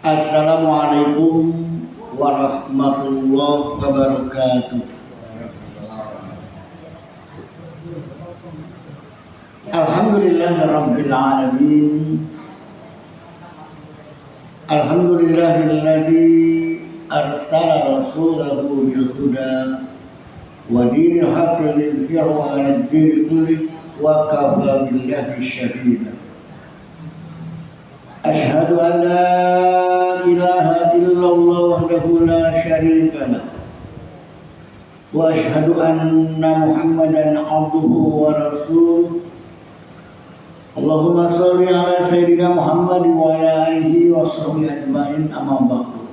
Assalamualaikum warahmatullahi wabarakatuh. Alhamdulillahirabbil alamin. Alhamdulillahilladzi arsala rasulahu bil huda wa dinil haqqi liyudhhirahu 'alad dini kullih wa kafa billahi shahida. Asyhadu an la ilaha illallah wahdahu la syarika lah wa asyhadu anna Muhammadan abduhu wa rasuluh. Allahumma shalli ala sayyidina Muhammad wa ala alihi wa sahbihi ajmain, amma ba'du.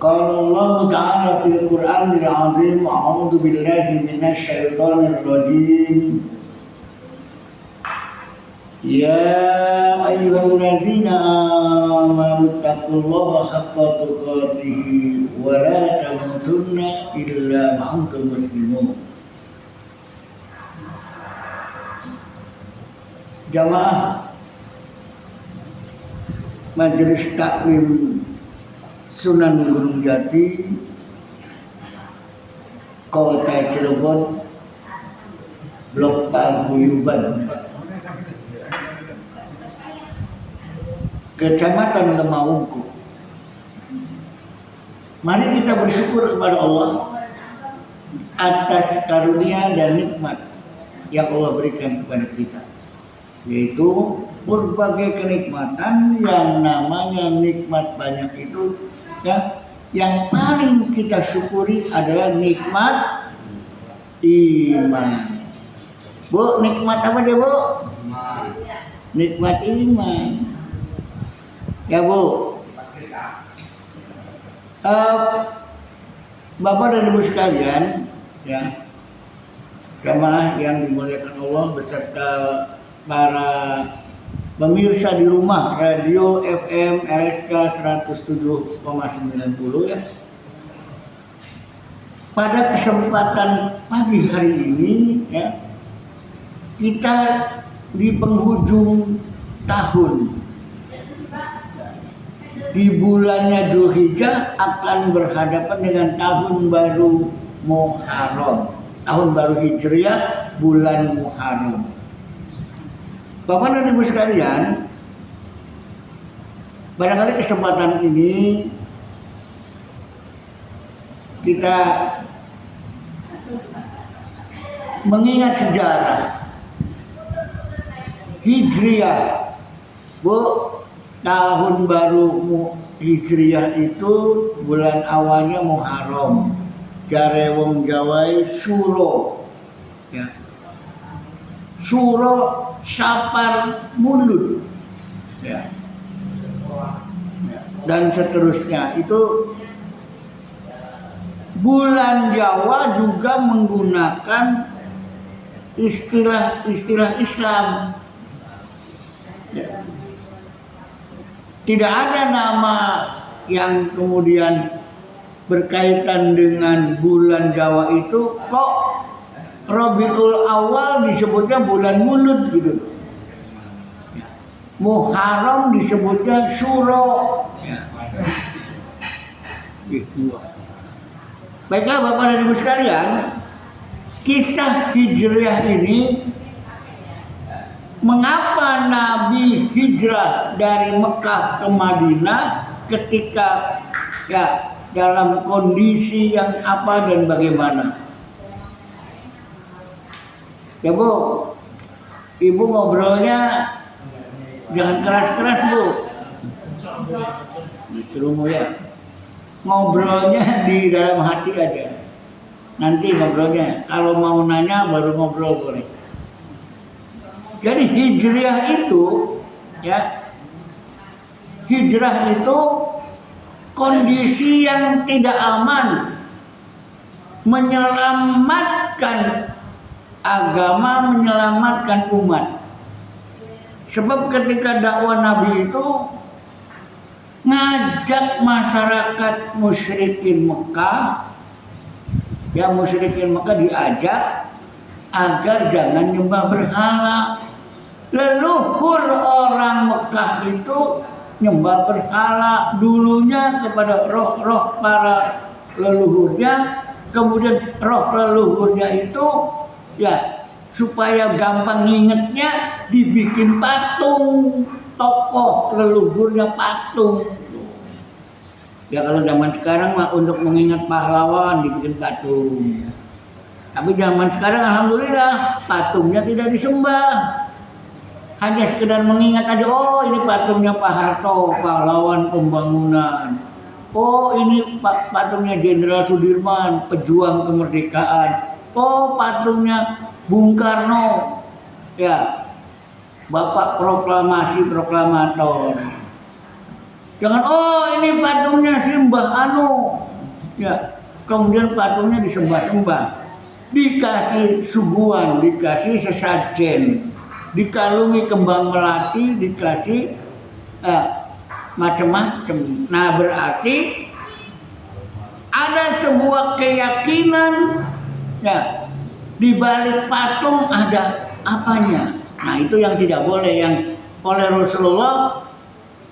Qala Allah ta'ala fil Qur'anil 'azim, a'udzu billahi minasy syaithanir rajim. Ya ayyuhalladzina amanu taqullaha haqqa tuqatih wa la tamutunna illa wa antum muslimun. Jamaah Majelis Taklim Sunan Gunung Jati, Kota Cirebon, Blok Paguyuban, Kecamatan Lemahungku. Mari kita bersyukur kepada Allah atas karunia dan nikmat yang Allah berikan kepada kita, yaitu berbagai kenikmatan. Yang namanya nikmat banyak itu ya, yang paling kita syukuri adalah nikmat iman. Bu, nikmat apa dia, Bu? Nikmat iman. Ya, Bu. Bapak dan Ibu sekalian, ya, jamaah yang dimuliakan Allah beserta para pemirsa di rumah radio FM RSK 107,90 ya. Pada kesempatan pagi hari ini ya, kita di penghujung tahun, di bulannya Dzulhijjah akan berhadapan dengan tahun baru Muharram, tahun baru Hijriah, bulan Muharram. Bapak dan Ibu sekalian, barangkali kesempatan ini kita mengingat sejarah Hijriah. Bu, tahun baru Hijriah itu bulan awalnya Muharram, jare wong Jawai Suro ya. Suro sapar mulut ya. Dan seterusnya. Itu bulan Jawa juga menggunakan istilah-istilah Islam ya. Tidak ada nama yang kemudian berkaitan dengan bulan Jawa itu. Kok Rabiul Awal disebutnya bulan mulut gitu. Muharram disebutnya Syuro ya. Baiklah Bapak dan Ibu sekalian, kisah Hijriah ini, mengapa Nabi hijrah dari Mekah ke Madinah ketika ya dalam kondisi yang apa dan bagaimana? Ya Bu, Ibu ngobrolnya jangan keras-keras Bu. Gitu ya. Ngobrolnya di dalam hati aja. Nanti ngobrolnya, kalau mau nanya baru ngobrol boleh. Jadi hijriah itu ya, hijrah itu kondisi yang tidak aman, menyelamatkan agama, menyelamatkan umat. Sebab ketika dakwah Nabi itu ngajak masyarakat musyrikin Mekah, ya musyrikin Mekah diajak agar jangan nyembah berhala. Leluhur orang Makkah itu nyembah berhala dulunya kepada roh-roh para leluhurnya, kemudian roh leluhurnya itu ya supaya gampang ngingetnya dibikin patung, tokoh leluhurnya patung. Ya kalau zaman sekarang mah untuk mengingat pahlawan dibikin patung. Tapi zaman sekarang alhamdulillah patungnya tidak disembah. Hanya sekedar mengingat aja, oh ini patungnya Pak Harto, pahlawan pembangunan. Oh ini patungnya Jenderal Sudirman, pejuang kemerdekaan. Oh patungnya Bung Karno, ya Bapak proklamasi proklamator. Jangan, oh ini patungnya Simbah Anu, ya kemudian patungnya disembah-sembah, dikasih suguhan, dikasih sesajen, dikalungi kembang melati, dikasih macam-macam. Nah berarti ada sebuah keyakinan ya di balik patung ada apanya. Nah itu yang tidak boleh, yang oleh Rasulullah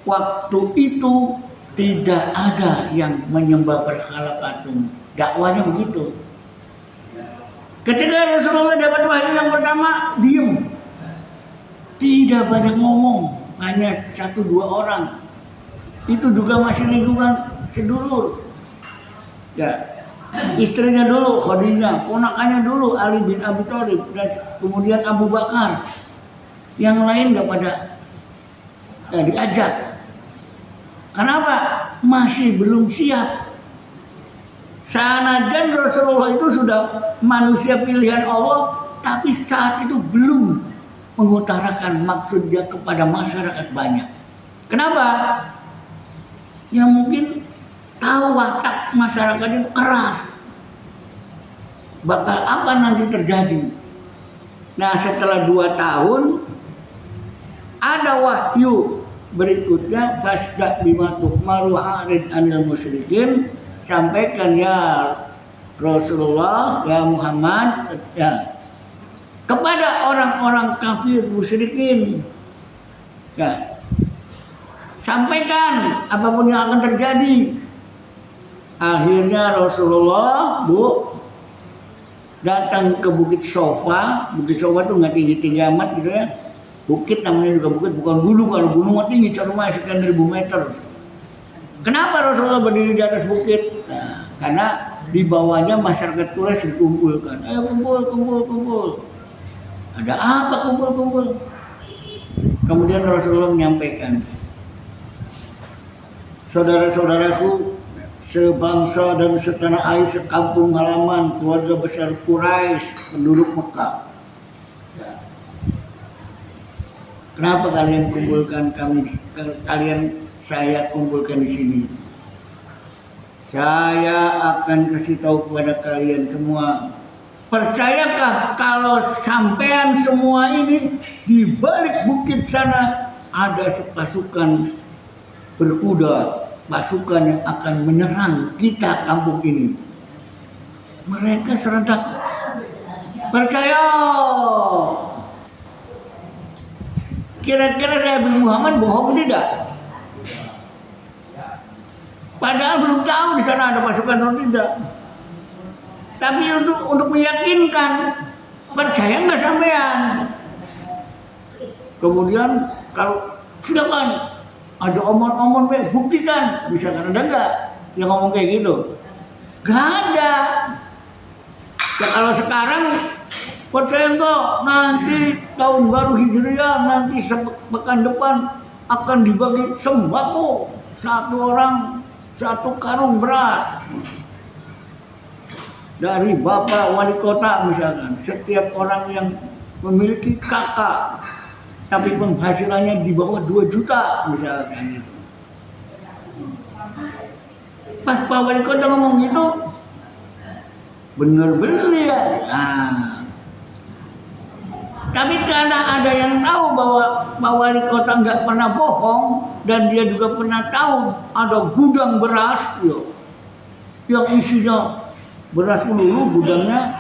waktu itu tidak ada yang menyembah berhala patung. Dakwanya begitu. Ketika Rasulullah dapat wahyu yang pertama, diem, tidak banyak ngomong, hanya 1-2 orang. Itu juga masih lingkungan sedulur. Ya, istrinya dulu Khadijah, ponakannya dulu Ali bin Abi Thalib, dan kemudian Abu Bakar. Yang lain nggak pada diajak. Kenapa? Masih belum siap. Sanajan Rasulullah itu sudah manusia pilihan Allah, tapi saat itu belum mengutarakan maksudnya kepada masyarakat banyak. Kenapa? Ya mungkin tahu watak masyarakat itu keras. Bakal apa nanti terjadi? Nah setelah 2 tahun ada wahyu berikutnya, fasda bima tu'maru a'rid 'anil musyrikin, sampaikan ya Rasulullah, ya Muhammad, ya kepada orang-orang kafir musyrikin, ya sampaikan apapun yang akan terjadi. Akhirnya Rasulullah datang ke Bukit Sofa. Bukit Sofa itu nggak tinggi-tinggi amat gitu ya. Bukit namanya juga bukit, bukan gunung. Kalau gunung mah tinggi, rumah sekian ribu meter. Kenapa Rasulullah berdiri di atas bukit? Nah, karena di bawahnya masyarakat Quraisy dikumpulkan. Ayo kumpul. Ada apa kumpul? Kemudian Rasulullah menyampaikan, saudara-saudaraku sebangsa dan setanah air, sekampung halaman, keluarga besar Quraisy, penduduk Mekah. Kenapa kalian kumpulkan saya kumpulkan di sini? Saya akan kasih tahu kepada kalian semua. Percayakah kalau sampean semua ini di balik bukit sana ada pasukan berkuda, pasukan yang akan menyerang kita kampung ini? Mereka serentak percaya. Kira-kira Nabi Muhammad bohong tidak? Padahal belum tahu di sana ada pasukan atau tidak. Tapi untuk meyakinkan, percaya nggak sampean? Kemudian kalau silakan ada omong-omong, buktikan, misalkan ada nggak yang ngomong kayak gitu? Gak ada. Ya kalau sekarang percaya enggak nanti tahun baru Hijriah, nanti pekan depan akan dibagi sembako, 1 orang 1 karung beras dari Bapak Wali Kota misalkan. Setiap orang yang memiliki kakak tapi penghasilannya di bawah 2 juta misalkan itu. Pas Pak Wali Kota ngomong gitu, bener-bener ya. Nah, tapi karena ada yang tahu bahwa Pak Wali Kota nggak pernah bohong, dan dia juga pernah tahu ada gudang beras yang isinya beras melulu, gudangnya,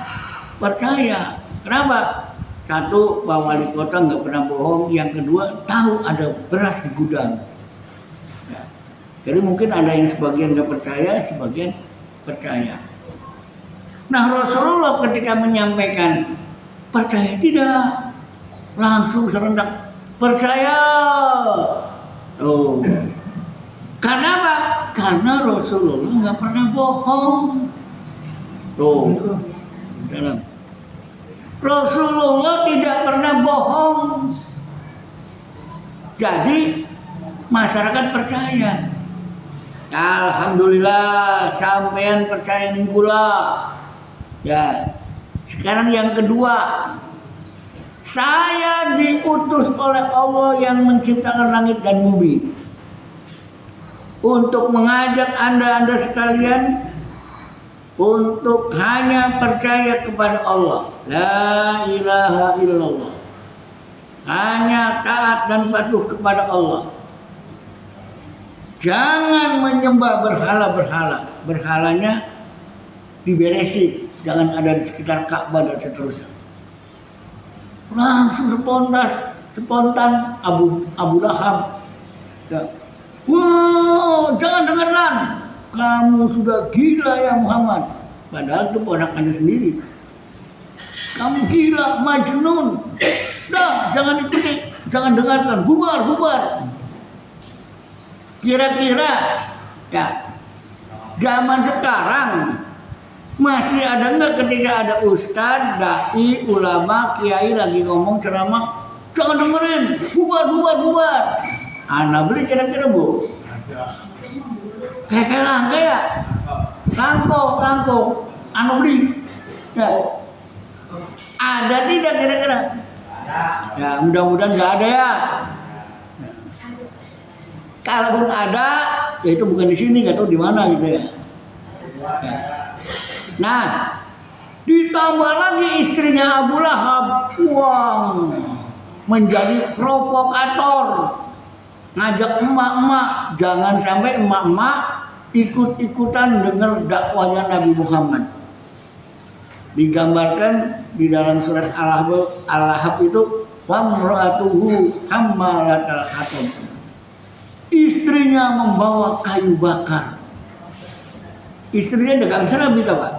percaya. Kenapa? Satu, Pak Wali Kota nggak pernah bohong. Yang kedua, tahu ada beras di gudang. Ya. Jadi mungkin ada yang sebagian nggak percaya, sebagian percaya. Nah, Rasulullah ketika menyampaikan percaya tidak, langsung serentak percaya. Oh, karena apa? Karena Rasulullah nggak pernah bohong. Tuh, Rasulullah tidak pernah bohong. Jadi masyarakat percaya. Alhamdulillah, sampean percaya ning kula. Ya. Sekarang yang kedua, saya diutus oleh Allah yang menciptakan langit dan bumi untuk mengajak Anda sekalian untuk hanya percaya kepada Allah. La ilaha illallah. Hanya taat dan patuh kepada Allah. Jangan menyembah berhala-berhala. Berhalanya diberesin, jangan ada di sekitar Ka'bah dan seterusnya. Langsung spontan Abu Lahab. Ya. Wah, jangan dengarkan. Kamu sudah gila ya Muhammad. Padahal itu ponakannya sendiri. Kamu gila, majnun. Dah, jangan ikuti, jangan dengarkan. Bubar. Kira-kira ya zaman sekarang masih ada nggak ketika ada ustadz, dai, ulama, kiai lagi ngomong ceramah, jangan dengerin, bubar. Ana beli kira-kira bu? Kayak langka ya? Langko. Ana beli. Ya. Ada tidak kira-kira? Ya mudah-mudahan nggak ada ya. Kalaupun ada, ya itu bukan di sini, nggak tahu di mana gitu ya. Nah, ditambah lagi istrinya Abu Lahab, menjadi provokator, ngajak emak-emak, jangan sampai emak-emak ikut-ikutan dengar dakwahnya Nabi Muhammad. Digambarkan di dalam surat Al-Ahzab itu, wamra'atuhu hammalatal hatab. Istrinya membawa kayu bakar. Istrinya dagang Nabi Pak.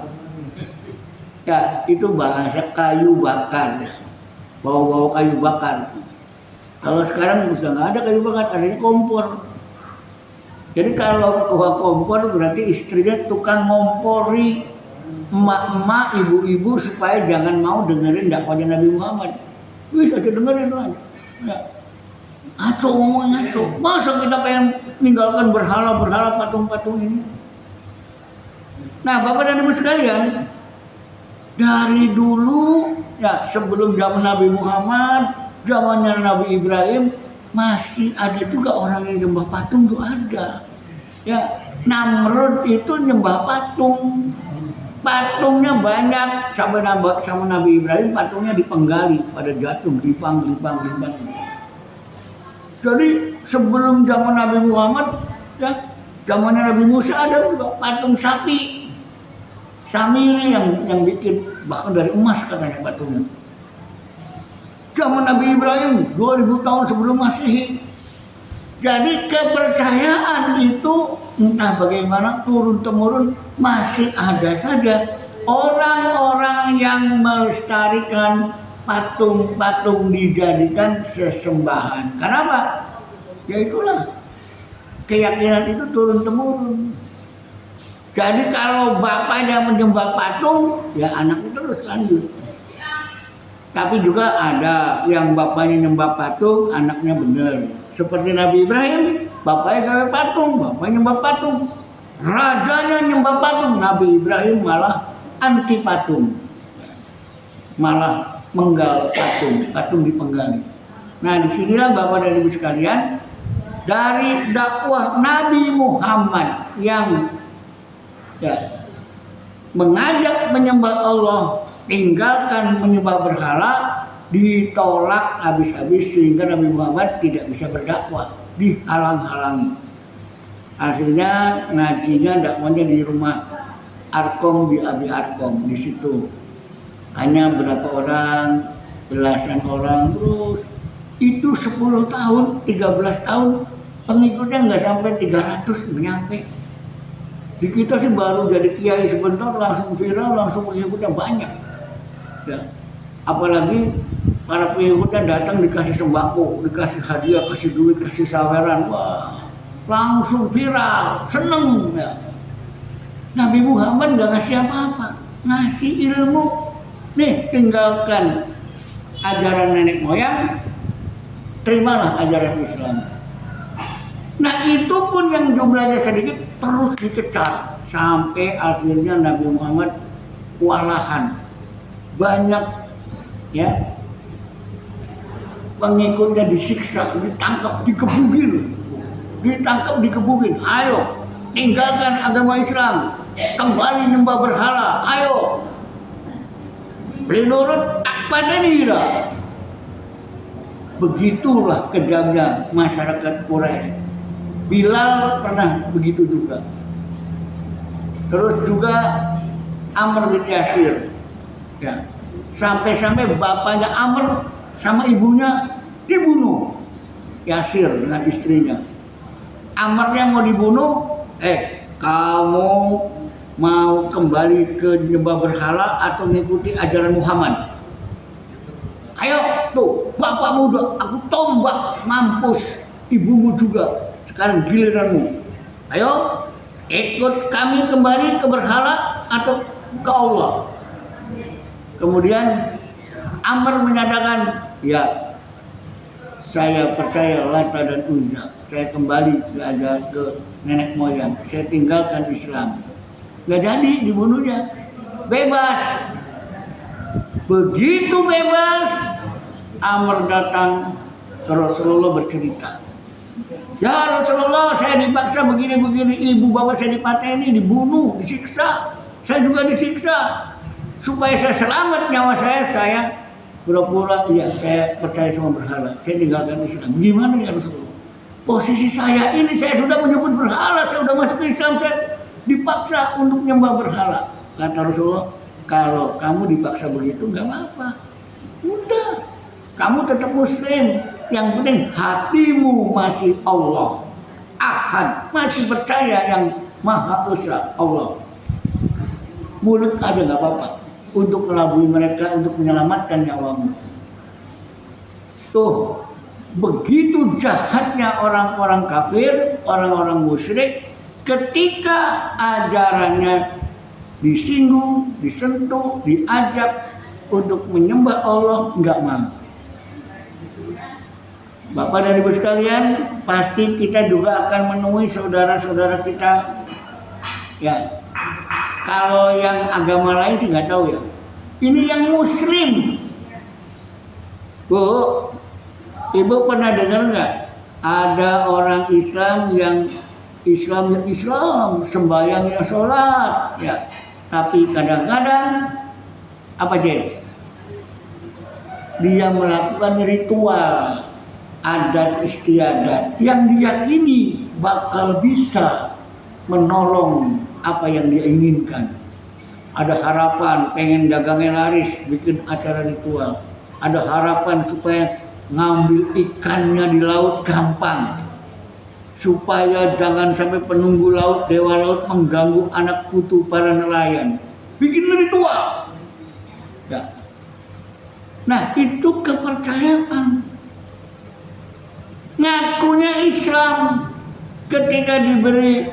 Ya, itu bahasa kayu bakar. Bawa kayu bakar. Kalau sekarang sudah nggak ada kayu bakar, adanya kompor. Jadi kalau bawa kompor berarti istrinya tukang ngompori emak-emak, ibu-ibu supaya jangan mau dengerin dakwahnya Nabi Muhammad. Wih, saya dengerin aja. Ya. Ngaco ngomongnya ngaco. Masa kita pengen meninggalkan berhala-berhala patung-patung ini? Nah, Bapak dan Ibu sekalian, dari dulu ya sebelum zaman Nabi Muhammad, zamannya Nabi Ibrahim, masih ada juga orang yang nyembah patung tuh ada. Ya, Namrud itu nyembah patung. Patungnya banyak sampai sama Nabi Ibrahim patungnya dipenggali pada jatuh, lipang. Jadi sebelum zaman Nabi Muhammad, ya zamannya Nabi Musa ada juga patung sapi, Samiri yang bikin, bahkan dari emas katanya patungnya. Zaman Nabi Ibrahim 2000 tahun sebelum Masehi. Jadi kepercayaan itu entah bagaimana turun-temurun masih ada saja orang-orang yang melestarikan patung-patung dijadikan sesembahan. Kenapa? Ya itulah keyakinan itu turun-temurun. Jadi kalau bapaknya menyembah patung, ya anaknya terus lanjut. Tapi juga ada yang bapaknya nyembah patung, anaknya benar. Seperti Nabi Ibrahim, bapaknya nyembah patung, bapaknya nyembah patung. Rajanya nyembah patung, Nabi Ibrahim malah anti patung. Malah menggal patung dipenggali. Nah, disinilah Bapak dan Ibu sekalian, dari dakwah Nabi Muhammad yang ya, mengajak menyembah Allah, tinggalkan menyembah berhala, ditolak habis-habis sehingga Nabi Muhammad tidak bisa berdakwah, dihalang-halangi. Akhirnya ngajinya dakwahnya di rumah Arkom, di Abi Arkom, di situ hanya berapa orang belasan orang terus. Itu 10 tahun, 13 tahun pengikutnya nggak sampai 300 menyampe. Di kita sih baru jadi kiai sebentar langsung viral, langsung pengikutnya banyak. Ya. Apalagi para pengikutnya datang dikasih sembako, dikasih hadiah, kasih duit, kasih saweran, wah langsung viral, seneng ya. Nabi Muhammad nggak ngasih apa-apa, ngasih ilmu. Nih tinggalkan ajaran nenek moyang, terimalah ajaran Islam. Nah itu pun yang jumlahnya sedikit terus dicecar sampai akhirnya Nabi Muhammad kewalahan. Banyak ya pengikutnya disiksa, ditangkap, dikebukin. Ayo tinggalkan agama Islam, kembali nyembah berhala. Ayo beli nurut tak pada dira. Begitulah kejamnya masyarakat Quraisy. Bilal pernah begitu juga. Terus juga Amr bin Yasir. Ya. Sampai-sampai bapaknya Amr sama ibunya dibunuh. Yasir dengan istrinya. Amrnya mau dibunuh, kamu mau kembali ke nyembah berhala atau mengikuti ajaran Muhammad? Ayo, tuh, bapakmu udah aku tombak, mampus, ibumu juga. Sekarang giliranmu. Ayo, ikut kami kembali ke berhala atau ke Allah. Kemudian Amr menyatakan, ya, saya percaya Lata dan Uzza. Saya kembali ke nenek moyang. Saya tinggalkan Islam. Gak jadi dibunuhnya. Bebas. Begitu bebas, Amr datang ke Rasulullah bercerita. Ya Rasulullah, saya dipaksa begini-begini, ibu bapak saya dipateni, dibunuh, disiksa. Saya juga disiksa. Supaya saya selamat nyawa saya pura-pura, iya saya percaya sama berhala. Saya tinggalkan Islam. Gimana ya Rasulullah? Posisi saya ini, saya sudah menyebut berhala, saya sudah masuk ke Islam, saya dipaksa untuk nyembah berhala. Kata Rasulullah, kalau kamu dipaksa begitu nggak apa-apa. Udah, kamu tetap muslim. Yang penting hatimu masih Allah. Ahad, masih percaya yang Maha Esa Allah. Mulut aja nggak apa-apa. Untuk melabui mereka, untuk menyelamatkan nyawamu. Tuh, begitu jahatnya orang-orang kafir, orang-orang musyrik, ketika ajarannya disinggung, disentuh, diajak untuk menyembah Allah, nggak mau. Bapak dan Ibu sekalian, pasti kita juga akan menemui saudara-saudara kita. Ya, kalau yang agama lain sih nggak tahu ya. Ini yang Muslim. Bu, Ibu pernah dengar nggak? Ada orang Islam yang Islam, sembahyangnya sholat, ya. Tapi kadang-kadang apa dia? Dia melakukan ritual adat istiadat yang diyakini bakal bisa menolong apa yang dia inginkan. Ada harapan pengen dagangnya laris, bikin acara ritual. Ada harapan supaya ngambil ikannya di laut gampang, supaya jangan sampai penunggu laut, dewa laut mengganggu anak putu para nelayan. Bikin ritual. Ya. Nah itu kepercayaan. Ngakunya Islam, ketika diberi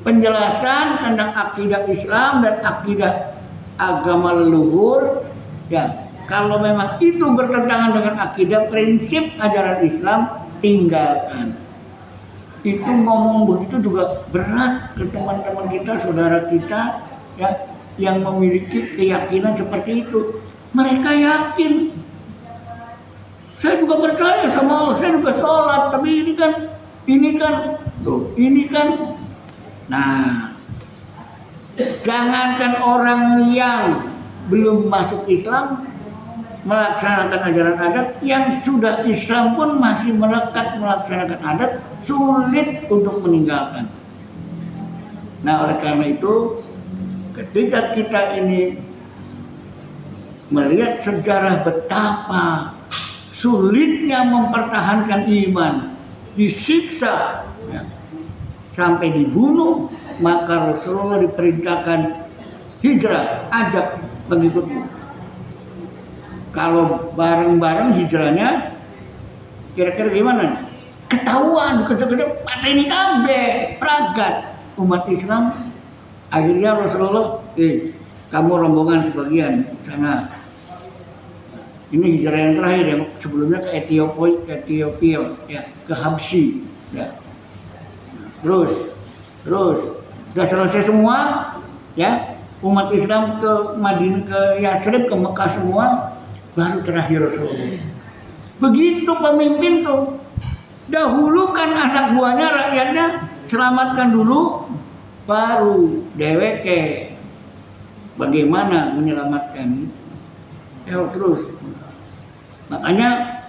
penjelasan tentang akidah Islam dan akidah agama leluhur, ya kalau memang itu bertentangan dengan akidah prinsip ajaran Islam, tinggalkan. Itu ngomong begitu juga berat ke teman-teman kita, saudara kita, ya yang memiliki keyakinan seperti itu. Mereka yakin. Saya juga percaya sama Allah, saya juga sholat, tapi ini kan. Nah, jangankan orang yang belum masuk Islam melaksanakan ajaran adat, yang sudah Islam pun masih melekat melaksanakan adat, sulit untuk meninggalkan. Nah, oleh karena itu, ketika kita ini melihat sejarah betapa sulitnya mempertahankan iman, disiksa, ya, sampai dibunuh, maka Rasulullah diperintahkan hijrah, ajak pengikutmu. Kalau bareng-bareng hijrahnya, kira-kira gimana? Ketahuan, kejar-kejar, pateni kabeh, peragat umat Islam. Akhirnya Rasulullah, kamu rombongan sebagian sana. Ini hijrah yang terakhir ya, sebelumnya ke Ethiopia ya, ke Habsyi ya. Terus sudah selesai semua ya, umat Islam ke Madinah, ke Yathrib, ke Mekah semua, baru terakhir Rasulullah. Begitu pemimpin tuh, dahulukan anak buahnya, rakyatnya, selamatkan dulu, baru deweke bagaimana menyelamatkan. Terus makanya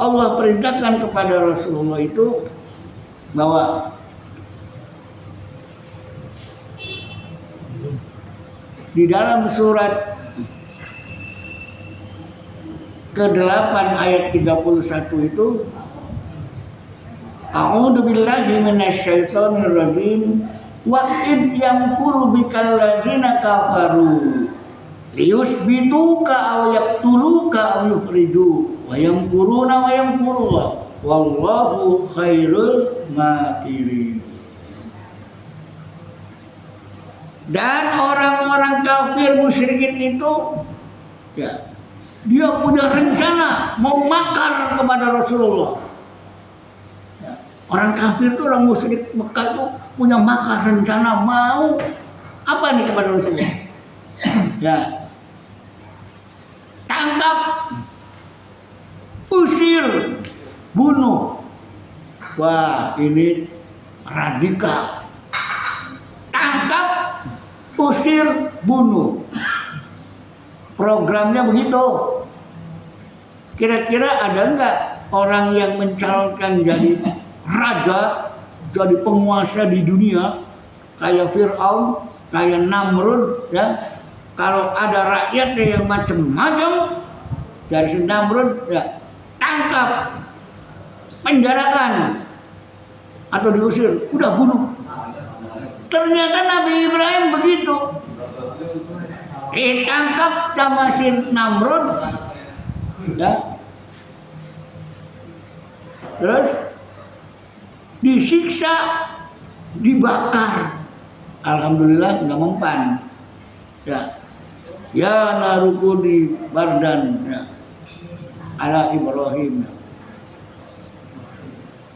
Allah perintahkan kepada Rasulullah itu bahwa di dalam surat ke-8 ayat 31 itu, A'udzu billahi minasyaitonir rajim wa id yamkuru bikal ladzina kafaru liyusbituka aw yaqtuluka aw yukhriju wa yamkuruna wa yamkurullah wallahu khairul makirin. Dan orang-orang kafir musyrikin itu ya, dia punya rencana mau makar kepada Rasulullah. Ya, orang kafir itu, orang musyrik Mekah itu punya makar rencana mau apa nih kepada Rasulullah? Ya, tangkap, usir, bunuh. Wah, ini radikal. Tangkap, usir, bunuh. Programnya begitu. Kira-kira ada enggak orang yang mencalonkan jadi raja, jadi penguasa di dunia, kayak Fir'aun, kayak Namrud, ya? Kalau ada rakyatnya yang macam-macam, dari si Namrud, ya, tangkap, penjarakan, atau diusir, udah bunuh. Ternyata Nabi Ibrahim begitu. Ditangkap sama si Namrud, ya. Terus disiksa, dibakar. Alhamdulillah nggak mempan. Ya narukuni bardan, ya, ala Ibrahim.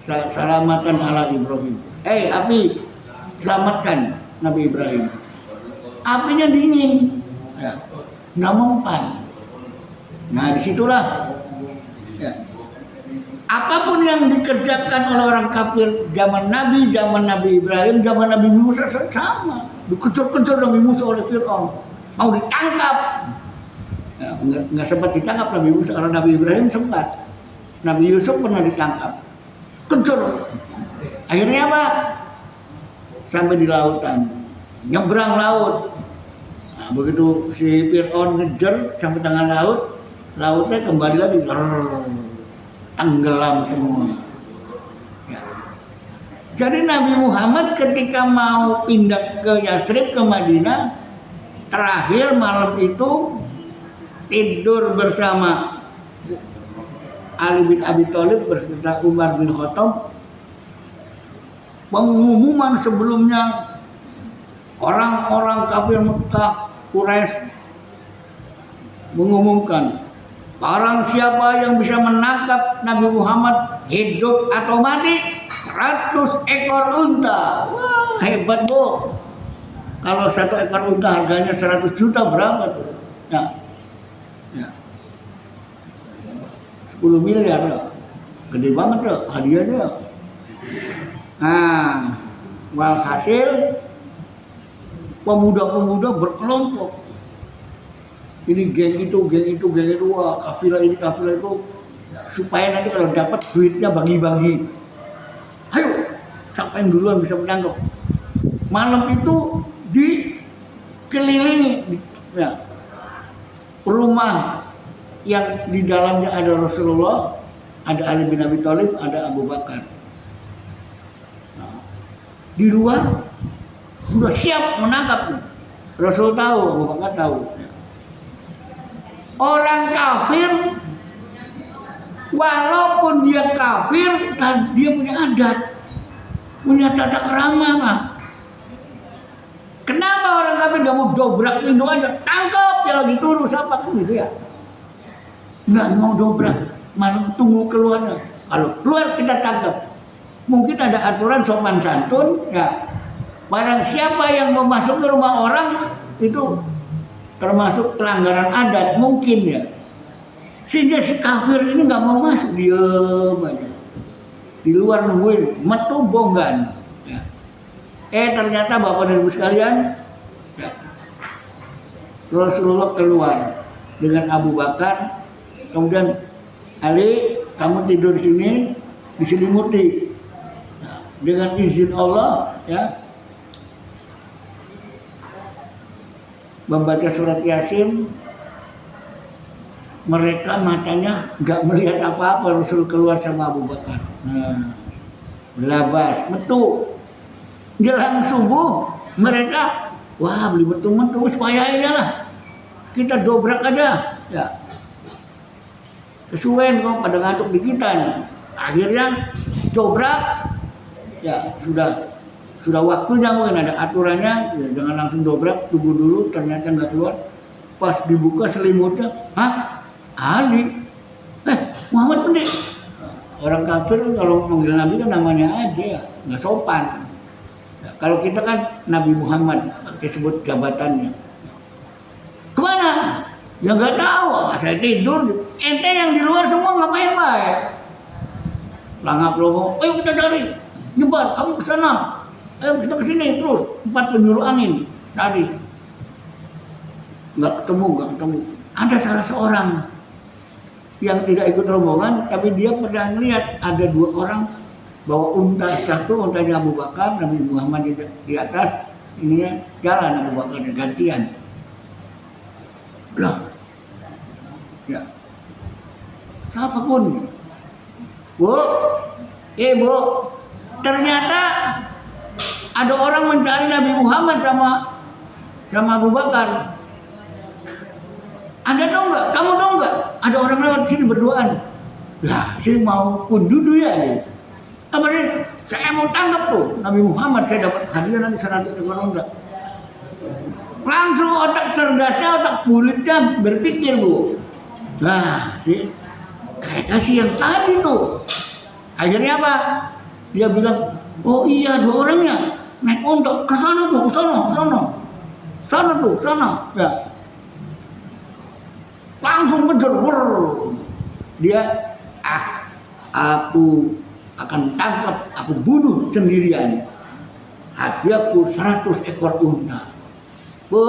Selamatkan ala Ibrahim. Api, selamatkan Nabi Ibrahim. Apinya dingin, ya, nggak mempan. Nah disitulah, ya, apapun yang dikerjakan oleh orang kafir zaman Nabi Ibrahim, zaman Nabi Musa sama. Dikejar-kejar Nabi Musa oleh Fir'aun, mau ditangkap. Ya, nggak sempat ditangkap Nabi Musa, karena Nabi Ibrahim sempat. Nabi Yusuf pernah ditangkap, kejar. Akhirnya apa? Sampai di lautan, nyebrang laut. Nah, begitu si Fir'aun ngejar sampai tengah laut, lautnya kembali lagi, tenggelam semua. Ya. Jadi Nabi Muhammad ketika mau pindah ke Yathrib, ke Madinah, terakhir malam itu tidur bersama Ali bin Abi Thalib beserta Umar bin Khattab. Pengumuman sebelumnya, orang-orang kafir Mekah, Quraisy mengumumkan, barang siapa yang bisa menangkap Nabi Muhammad hidup atau mati, 100 ekor unta. Wah, hebat Bu. Kalau 1 ekor unta harganya 100 juta berapa tuh? Ya. 10 miliar ya. Gede banget tuh hadiahnya. Nah, walhasil pemuda-pemuda berkelompok. Ini geng itu, wah, kafilah ini, kafilah itu, supaya nanti kalau dapat duitnya bagi-bagi. Ayo, siapa yang duluan bisa menangkap. Malam itu dikelilingi, ya, rumah yang di dalamnya ada Rasulullah, ada Ali bin Abi Thalib, ada Abu Bakar. Nah, di luar sudah siap menangkap. Rasul tahu, Abu Bakar tahu. Orang kafir, walaupun dia kafir, dan dia punya adat, punya tata kerama, Pak. Kenapa orang kafir nggak mau dobrak pintu aja, tangkap ya lagi turun siapa kan gitu ya? Nggak mau dobrak, malah tunggu keluarnya. Kalau keluar kita tangkap. Mungkin ada aturan sopan santun, ya. Barang siapa yang mau masuk ke rumah orang itu termasuk pelanggaran adat mungkin ya. Sehingga si kafir ini nggak mau masuk, diem aja di luar nungguin, metu bonggan. Ya. Ternyata bapak dan ibu sekalian, ya, Rasulullah keluar dengan Abu Bakar, kemudian Ali, kamu tidur di sini, diselimuti. Nah, dengan izin Allah, ya, membaca surat Yasin. Mereka matanya nggak melihat apa-apa. Rasul keluar sama Abu Bakar. Nah, belabas, metu. Jelang subuh mereka, wah beli metu-metu, supaya aja lah. Kita dobrak aja, ya. Kesuwen kok pada ngantuk di kita nih. Akhirnya dobrak, ya sudah waktunya mungkin ada aturannya, ya, jangan langsung dobrak, tunggu dulu. Ternyata nggak keluar. Pas dibuka selimutnya, hah? Ali, Muhammad pendek. Orang kafir kalau manggil Nabi kan namanya aja, nggak sopan. Ya, kalau kita kan Nabi Muhammad, pakai sebut jabatannya. Kemana? Ya nggak tahu. Saya tidur. Ente yang di luar semua ngapain baik? Langap logo. Ayo kita cari. Nyebar. Kamu ke sana. Ayo kita ke sini terus. 4 penjuru angin tadi. Nggak ketemu. Ada salah seorang yang tidak ikut rombongan, tapi dia pernah melihat ada 2 orang bawa unta. Satu untanya Abu Bakar, Nabi Muhammad di atas, ininya jalan Abu Bakar gantian. Loh, ya, siapa pun, Bu, ternyata ada orang mencari Nabi Muhammad sama Abu Bakar. Anda tahu nggak? Kamu tahu nggak? Ada orang lewat sini berduaan. Lah, sini mau kundudu ya nih. Apa sih? Saya mau tangkap tuh Nabi Muhammad. Saya dapat hadiah nanti 100 ekor unta. Langsung otak cerdasnya, otak bulitnya berpikir, Bu. Nah, sih kayak kasih yang tadi tuh. Akhirnya apa? Dia bilang, oh iya 2 orangnya naik unta ke sana tuh, ke sana tuh. Ya. Langsung kejar, dia, aku akan tangkap, aku bunuh sendirian. Hadiahku 100 ekor unta. Bu,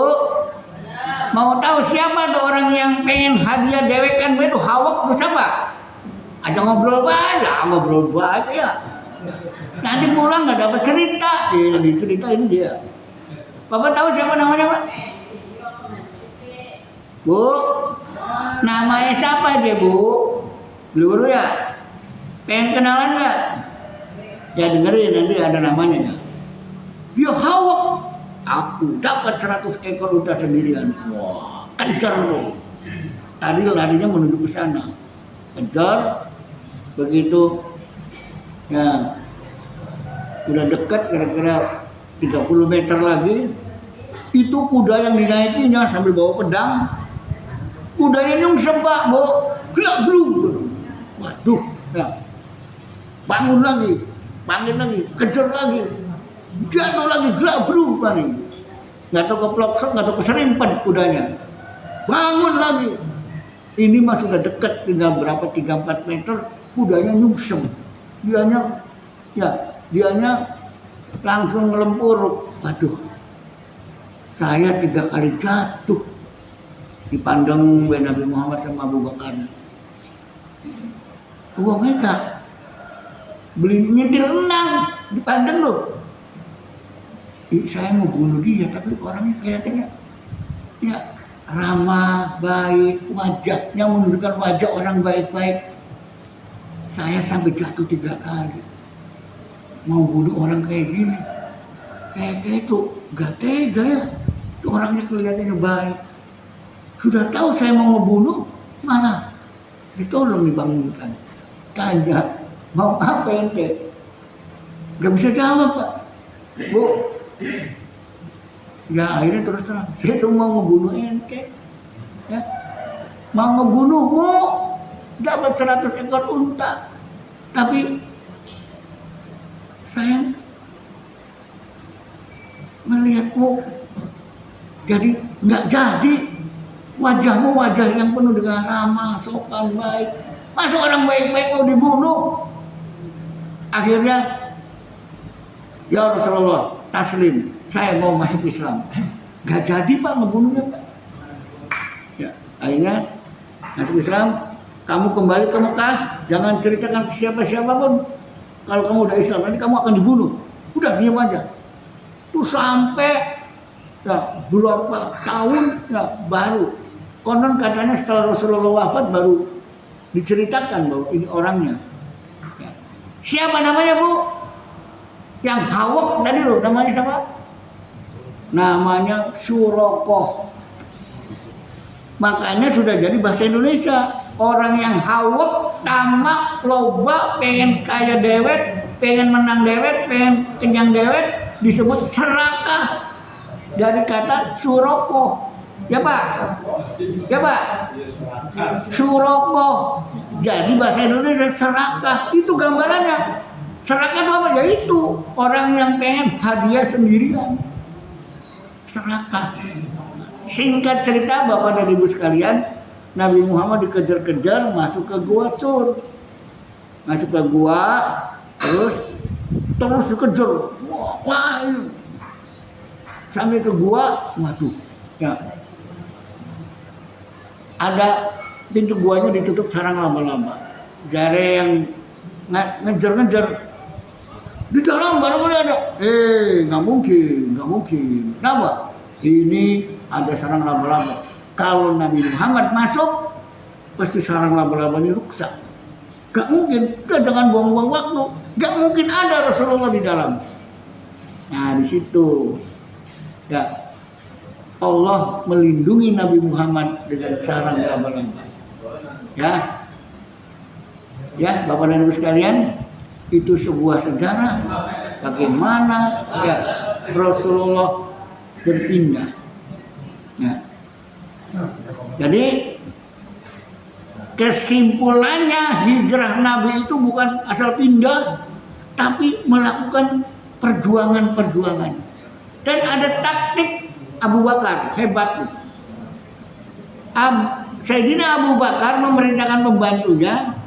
mau tahu siapa tuh orang yang pengen hadiah dewekan itu? Hawak tuh siapa? Aja ngobrol banget ya. Nanti pulang nggak dapat cerita, lagi cerita ini dia. Bapak tahu siapa namanya, Pak? Bu, namanya siapa dia, Bu? Dulu ya. Pengen kenalan nggak? Ya dengerin, nanti ada namanya ya. Dia Hawak. Aku dapat 100 ekor unta sendirian. Wah, kejar loh. Tadi larinya menuju ke sana. Kejar. Begitu. Ya. Udah dekat kira-kira 30 meter lagi. Itu kuda yang dinaikinya sambil bawa pedang. Kudanya nyungsep, Pak, Bu. Gelak belum. Waduh, ya. Bangun lagi, kejar lagi, jatuh lagi, gelak belum, Pak nih. Nggak tahu keplosok, nggak tahu keserimpet kudanya. Bangun lagi. Ini mah sudah dekat, tinggal berapa 3-4 meter, kudanya nyungsep. Dianya langsung ngelempur. Waduh, saya 3 kali jatuh. Dipandang Nabi Muhammad sama Abu Bakar. Mereka beli nyetir renang, dipandang loh. Saya mau bunuh dia, tapi orangnya kelihatannya, ya ramah, baik, wajahnya menunjukkan wajah orang baik-baik. Saya sampai jatuh 3 kali. Mau bunuh orang kayak gini. Kayak itu gak tega ya. Itu orangnya kelihatannya baik. Sudah tahu saya mau ngebunuh, malah ditolong dibangunkan. Tanya, mau apa ente? Gak bisa jawab, Pak. Bu, ya akhirnya terus terang, saya tuh mau ngebunuh ente. Ya. Mau ngebunuhmu, dapat 100 ekor unta. Tapi saya melihatmu jadi nggak jadi. Wajahmu wajah yang penuh dengan ramah, sopan, baik. Masa orang baik-baik mau dibunuh? Akhirnya, ya Rasulullah, taslim, saya mau masuk Islam. Gak jadi Pak ngebunuhnya Pak. Ya, akhirnya masuk Islam, kamu kembali ke Mekah, jangan ceritakan ke siapa-siapa pun. Kalau kamu udah Islam, nanti kamu akan dibunuh. Udah diam aja. Tuh sampai ya, berapa tahun ya, baru. Konon katanya setelah Rasulullah wafat baru diceritakan bahwa ini orangnya. Ya. Siapa namanya Bu? Yang hawak tadi loh, namanya siapa? Namanya Surokoh. Makanya sudah jadi bahasa Indonesia. Orang yang hawak, tamak, loba, pengen kaya dewet, pengen menang dewet, pengen kenyang dewet, disebut serakah. Dari kata Surokoh. Ya Pak? Ya Pak? Surokoh. Jadi bahasa Indonesia serakah. Itu gambarannya. Serakah itu apa? Ya itu. Orang yang pengen hadiah sendirian. Serakah. Singkat cerita Bapak dan Ibu sekalian, Nabi Muhammad dikejar-kejar masuk ke gua Sur. Masuk ke gua, terus dikejar. Wah, sampai ke gua, waduh. Ya. Ada pintu guanya ditutup sarang laba-laba. Jare yang ngejar-ngejar di dalam barangkali ada. Nggak mungkin. Kenapa? Ini ada sarang laba-laba. Kalau Nabi Muhammad masuk, pasti sarang laba-laba ini rusak. Gak mungkin. Udah jangan buang-buang waktu. Gak mungkin ada Rasulullah di dalam. Nah di situ, ya. Allah melindungi Nabi Muhammad dengan sarang laba-laba. Ya, Bapak dan Ibu sekalian, itu sebuah sejarah bagaimana ya Rasulullah berpindah. Ya. Jadi kesimpulannya hijrah Nabi itu bukan asal pindah, tapi melakukan perjuangan-perjuangan. Dan ada taktik Abu Bakar, hebat. Sayyidina Abu Bakar memerintahkan pembantunya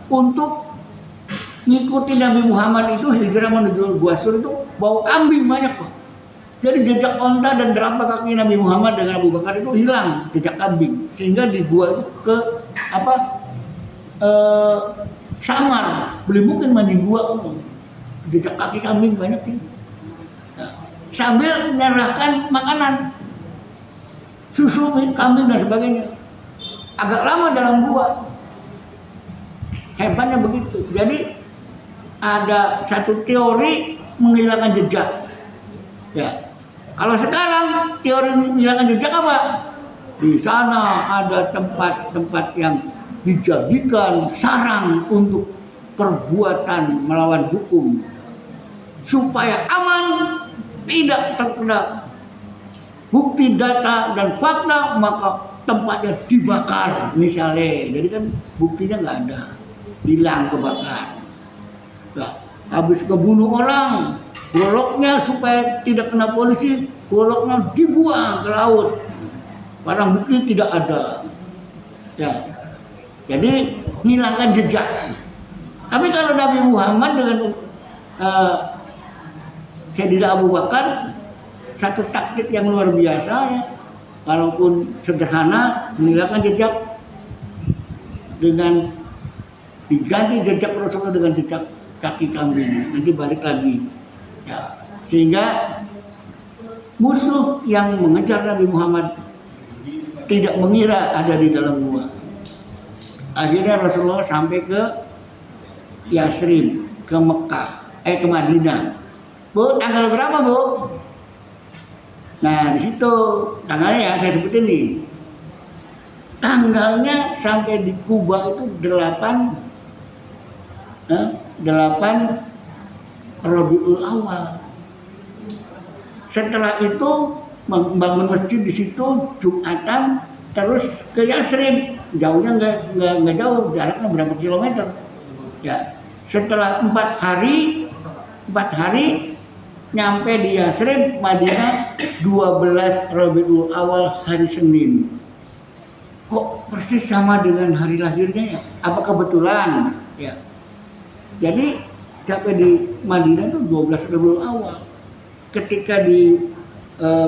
untuk ngikuti Nabi Muhammad itu hijrah menuju Gua Sur itu bawa kambing banyak Pak. Jadi jejak onta dan telapak kaki Nabi Muhammad dengan Abu Bakar itu hilang jejak kambing, sehingga di gua itu ke samar, beli mungkin mandi gua jejak kaki kambing banyak ini. Sambil menyerahkan makanan, susu, kambing dan sebagainya. Agak lama dalam gua. Hebatnya begitu. Jadi ada satu teori menghilangkan jejak. Ya. Kalau sekarang teori menghilangkan jejak apa? Di sana ada tempat-tempat yang dijadikan sarang untuk perbuatan melawan hukum supaya aman. Tidak terkena bukti data dan fakta, maka tempatnya dibakar misalnya. Jadi kan buktinya nggak ada, hilang, kebakar. Nah, habis kebunuh orang, goloknya supaya tidak kena polisi, goloknya dibuang ke laut. Barang bukti tidak ada. Ya. Jadi menghilangkan jejak. Tapi kalau Nabi Muhammad dengan Sayyidina Abu Bakar, satu taktik yang luar biasa ya, walaupun sederhana, menghilangkan jejak dengan diganti jejak Rasulullah dengan jejak kaki kambing, nanti balik lagi ya. Sehingga musuh yang mengejar Nabi Muhammad tidak mengira ada di dalam gua. Akhirnya Rasulullah sampai ke Yasrib, ke Mekah, ke Madinah. Bu, tanggal berapa, Bu? Nah, di situ tanggalnya ya saya sebutin nih. Tanggalnya sampai di Kuba itu 8 Rabiul Awal. Setelah itu membangun masjid di situ Jumatan, terus ke Yasrib. Jauhnya nggak jauh, jaraknya berapa kilometer. Ya, setelah 4 hari nyampe di Yasrib, Madinah 12 Rabiul Awal hari Senin. Kok persis sama dengan hari lahirnya ya? Apa kebetulan? Ya. Jadi sampai di Madinah itu 12 Rabiul Awal. Ketika di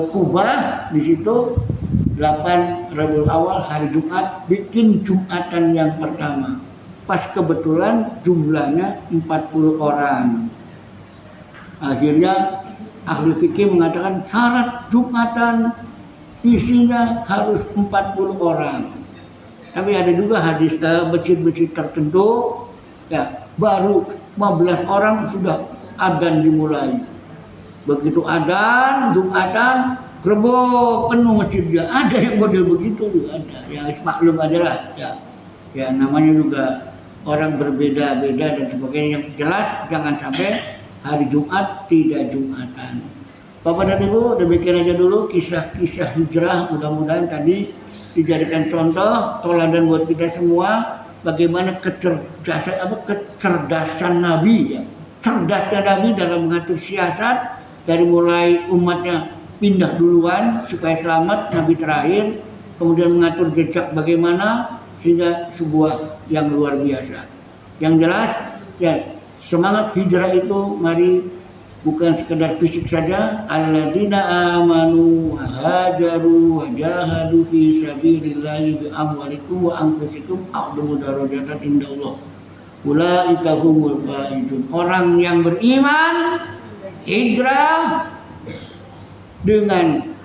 Kuba di situ 8 Rabiul Awal hari Jumat bikin Jumatan yang pertama. Pas kebetulan jumlahnya 40 orang. Akhirnya ahli fikih mengatakan syarat Jumatan isinya harus 40 orang. Tapi ada juga hadis masjid-masjid tertentu ya baru 15 orang sudah adzan dimulai. Begitu adzan Jumatan gerbok penuh masjidnya. Ada yang model begitu juga ada. Ya maklum aja lah ya. Ya namanya juga orang berbeda-beda dan sebagainya. Yang jelas jangan sampai hari Jumat tidak Jumatan. Bapak dan Ibu, demikian aja dulu kisah-kisah hijrah. Mudah-mudahan tadi dijadikan contoh, teladan buat kita semua. Bagaimana kecerdasan Nabi ya. Cerdasnya Nabi dalam mengatur siasat. Dari mulai umatnya pindah duluan supaya selamat, Nabi terakhir. Kemudian mengatur jejak bagaimana sehingga sebuah yang luar biasa. Yang jelas ya semangat hijrah itu mari bukan sekedar fisik saja. Alladzina amanu wa hajaru wa jahadu fi sabilillahi bi amwalikum wa anfusikum a'dhamu darajatan indallah. Ulaika humul faizun. Orang yang beriman hijrah dengan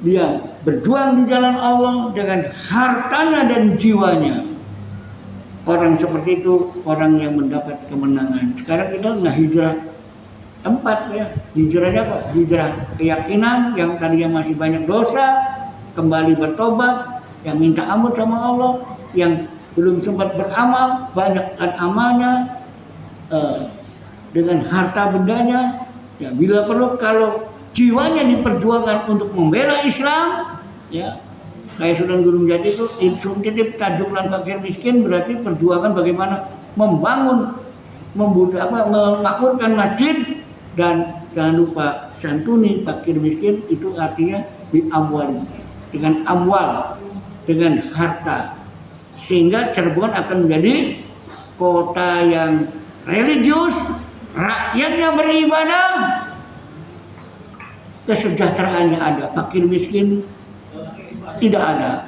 dia berjuang di jalan Allah dengan hartanya dan jiwanya. Orang seperti itu orang yang mendapat kemenangan. Sekarang kita nggak hijrah tempat ya. Hijrahnya apa? Hijrah keyakinan yang tadinya masih banyak dosa, kembali bertobat, yang minta ampun sama Allah, yang belum sempat beramal, banyakkan amalnya dengan harta bendanya. Ya, bila perlu kalau jiwanya diperjuangkan untuk membela Islam, ya kayak Sunan Gunung Jati itu titip tajuk lan fakir miskin berarti perjuangan bagaimana membangun, memakmurkan masjid dan jangan lupa santuni fakir miskin itu artinya bi amwal dengan amwal dengan harta sehingga Cirebon akan menjadi kota yang religius. Rakyatnya beribadah, kesejahteraannya ada, fakir miskin tidak ada.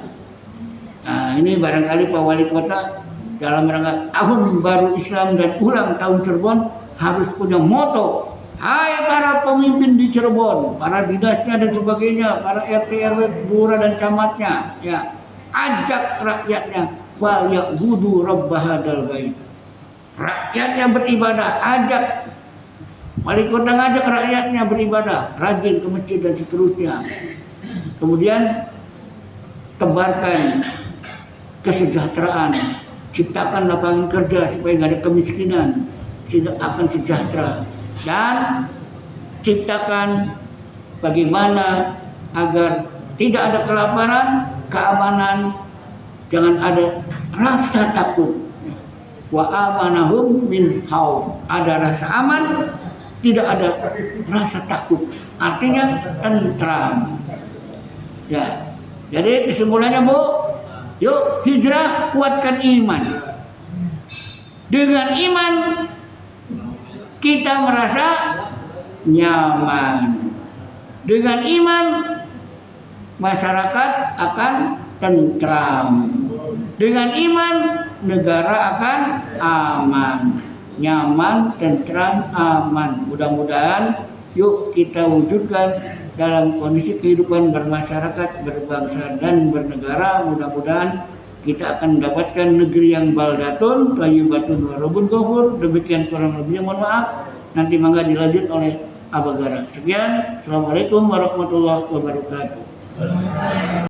Nah ini barangkali Pak Wali Kota dalam rangka tahun baru Islam dan ulang tahun Cirebon harus punya moto. Hai para pemimpin di Cirebon, para dinasnya dan sebagainya, para RT RW, lurah dan camatnya, ya ajak rakyatnya fal ya'budu rabb hadzal bait. Rakyatnya beribadah, ajak wali kota ngajak rakyatnya beribadah, rajin ke masjid dan seterusnya. Kemudian tebarkan kesejahteraan, ciptakan lapangan kerja supaya nggak ada kemiskinan, sehingga akan sejahtera. Dan ciptakan bagaimana agar tidak ada kelaparan, keamanan, jangan ada rasa takut. Wa amanahum min khauf. Ada rasa aman, tidak ada rasa takut. Artinya tentram. Ya. Jadi kesimpulannya Bu, yuk hijrah kuatkan iman. Dengan iman kita merasa nyaman. Dengan iman masyarakat akan tentram. Dengan iman negara akan aman, nyaman, tentram, aman. Mudah-mudahan yuk kita wujudkan dalam kondisi kehidupan bermasyarakat, berbangsa dan bernegara. Mudah-mudahan kita akan mendapatkan negeri yang baldatun, thayyibatun warabun ghafur. Demikian kurang lebihnya, mohon maaf. Nanti mangga dilanjut oleh Abagara. Sekian, Assalamualaikum warahmatullahi wabarakatuh.